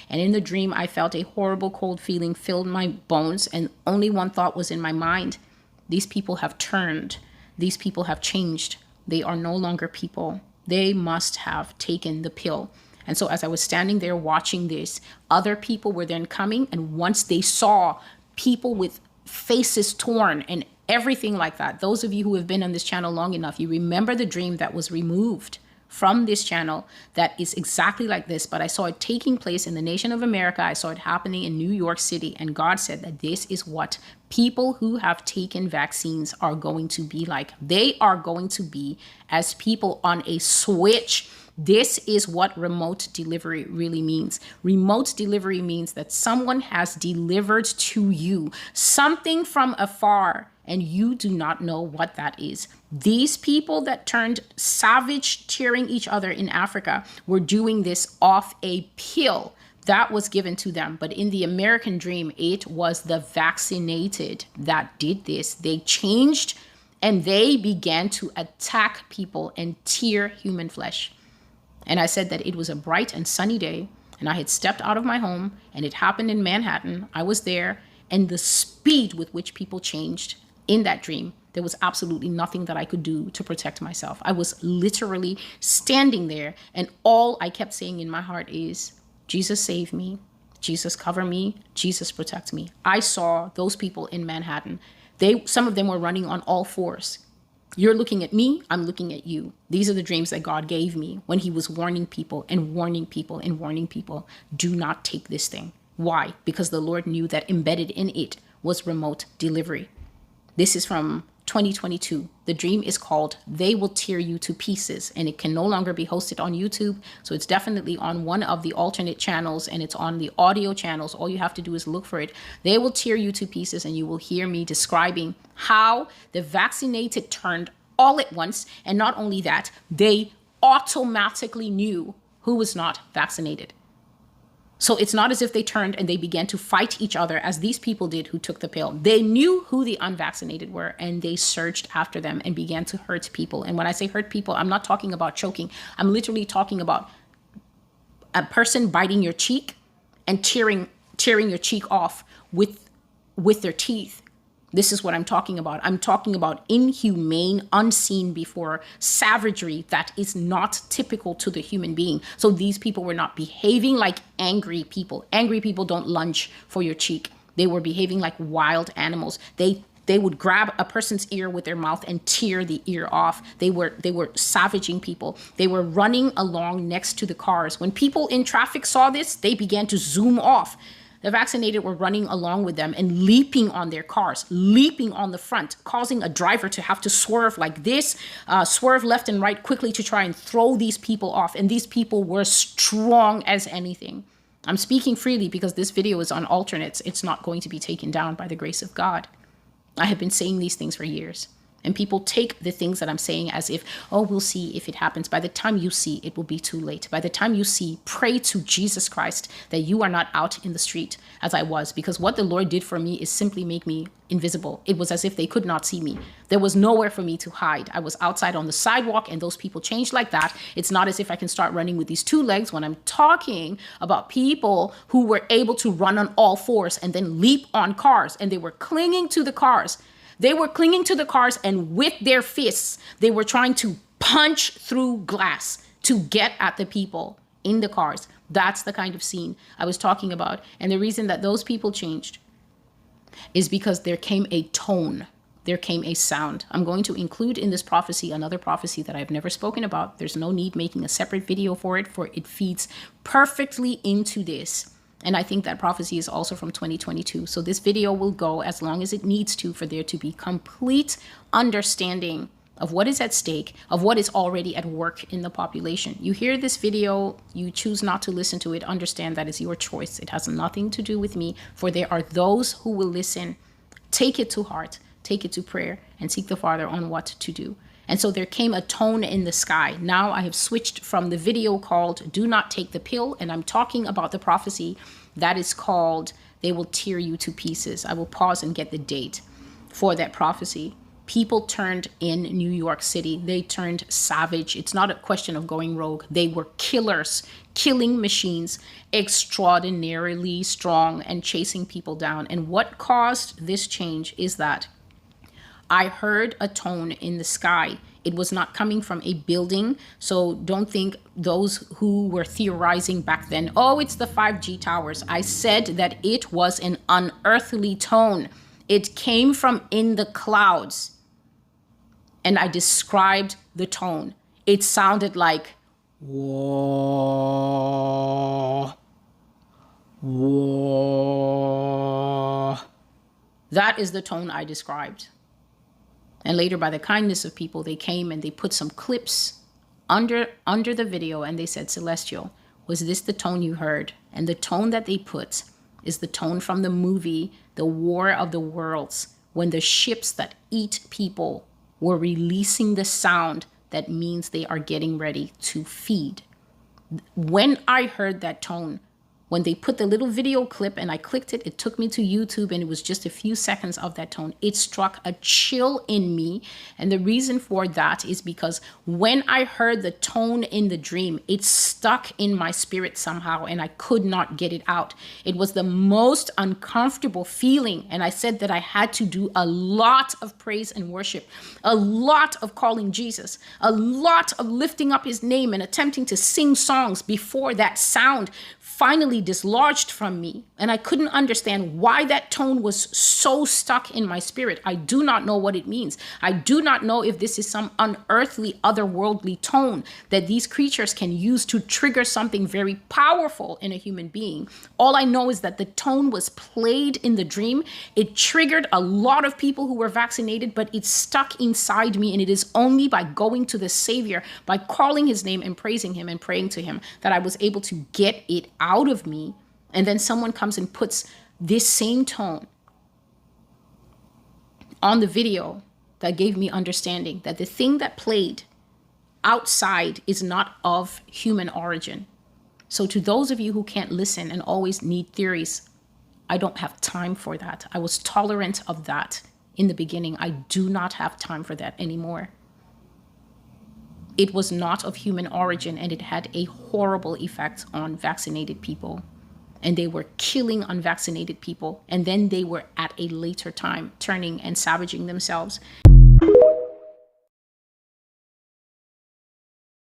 And in the dream, I felt a horrible cold feeling filled my bones, and only one thought was in my mind. These people have turned. These people have changed. They are no longer people. They must have taken the pill. And so as I was standing there watching this, other people were then coming. And once they saw people with faces torn and everything like that, those of you who have been on this channel long enough, you remember the dream that was removed from this channel that is exactly like this, but I saw it taking place in the nation of America. I saw it happening in New York City, and God said that this is what people who have taken vaccines are going to be like. They are going to be as people on a switch. This is what remote delivery really means. Remote delivery means that someone has delivered to you something from afar, and you do not know what that is. These people that turned savage, tearing each other in Africa, were doing this off a pill that was given to them. But in the American dream, it was the vaccinated that did this. They changed and they began to attack people and tear human flesh. And I said that it was a bright and sunny day, and I had stepped out of my home, and it happened in Manhattan. I was there, and the speed with which people changed in that dream, there was absolutely nothing that I could do to protect myself. I was literally standing there, and all I kept saying in my heart is, Jesus, save me. Jesus, cover me. Jesus, protect me. I saw those people in Manhattan. Some of them were running on all fours. You're looking at me, I'm looking at you. These are the dreams that God gave me when he was warning people and warning people and warning people. Do not take this thing. Why? Because the Lord knew that embedded in it was remote delivery. This is from 2022. The dream is called They Will Tear You to Pieces, and it can no longer be hosted on YouTube. So it's definitely on one of the alternate channels, and it's on the audio channels. All you have to do is look for it. They Will Tear You to Pieces, and you will hear me describing how the vaccinated turned all at once. And not only that, they automatically knew who was not vaccinated. So it's not as if they turned and they began to fight each other as these people did who took the pill. They knew who the unvaccinated were, and they surged after them and began to hurt people. And when I say hurt people, I'm not talking about choking. I'm literally talking about a person biting your cheek and tearing your cheek off with their teeth. This is what I'm talking about. I'm talking about inhumane, unseen before savagery that is not typical to the human being. So these people were not behaving like angry people. Angry people don't lunge for your cheek. They were behaving like wild animals. They would grab a person's ear with their mouth and tear the ear off. They were savaging people. They were running along next to the cars. When people in traffic saw this, they began to zoom off. The vaccinated were running along with them and leaping on their cars, leaping on the front, causing a driver to have to swerve like this, swerve left and right quickly to try and throw these people off. And these people were strong as anything. I'm speaking freely because this video is on alternates. It's not going to be taken down by the grace of God. I have been saying these things for years. And people take the things that I'm saying as if, oh, we'll see if it happens. By the time you see, it will be too late. By the time you see, pray to Jesus Christ that you are not out in the street as I was. Because what the Lord did for me is simply make me invisible. It was as if they could not see me. There was nowhere for me to hide. I was outside on the sidewalk and those people changed like that. It's not as if I can start running with these two legs when I'm talking about people who were able to run on all fours and then leap on cars, and they were clinging to the cars. They were clinging to the cars, and with their fists, they were trying to punch through glass to get at the people in the cars. That's the kind of scene I was talking about. And the reason that those people changed is because there came a tone. There came a sound. I'm going to include in this prophecy another prophecy that I've never spoken about. There's no need making a separate video for it feeds perfectly into this. And I think that prophecy is also from 2022. So this video will go as long as it needs to for there to be complete understanding of what is at stake, of what is already at work in the population. You hear this video, you choose not to listen to it, understand that is your choice. It has nothing to do with me, for there are those who will listen. Take it to heart, take it to prayer, and seek the Father on what to do. And so there came a tone in the sky. Now I have switched from the video called Do Not Take the Pill, and I'm talking about the prophecy that is called They Will Tear You to Pieces. I will pause and get the date for that prophecy, People turned in New York City. They turned savage. It's not a question of going rogue. They were killers, killing machines, extraordinarily strong and chasing people down. And what caused this change is that I heard a tone in the sky. It was not coming from a building. So don't think those who were theorizing back then, oh, it's the 5G towers. I said that it was an unearthly tone. It came from in the clouds. And I described the tone. It sounded like, whoa, whoa. That is the tone I described. And later, by the kindness of people, they came and they put some clips under the video, and they said, Celestial, was this the tone you heard? And the tone that they put is the tone from the movie The War of the Worlds, when the ships that eat people were releasing the sound that means they are getting ready to feed. When I heard that tone, when they put the little video clip and I clicked it, it took me to YouTube, and it was just a few seconds of that tone. It struck a chill in me. And the reason for that is because when I heard the tone in the dream, it stuck in my spirit somehow, and I could not get it out. It was the most uncomfortable feeling. And I said that I had to do a lot of praise and worship, a lot of calling Jesus, a lot of lifting up his name and attempting to sing songs before that sound finally dislodged from me. And I couldn't understand why that tone was so stuck in my spirit. I do not know what it means. I do not know if this is some unearthly, otherworldly tone that these creatures can use to trigger something very powerful in a human being. All I know is that the tone was played in the dream. It triggered a lot of people who were vaccinated, but it stuck inside me. And it is only by going to the Savior, by calling his name and praising him and praying to him, that I was able to get it out of me. And then someone comes and puts this same tone on the video that gave me understanding that the thing that played outside is not of human origin. So to those of you who can't listen and always need theories, I don't have time for that. I was tolerant of that in the beginning. I do not have time for that anymore. It was not of human origin, and it had a horrible effect on vaccinated people. And they were killing unvaccinated people. And then they were at a later time turning and savaging themselves.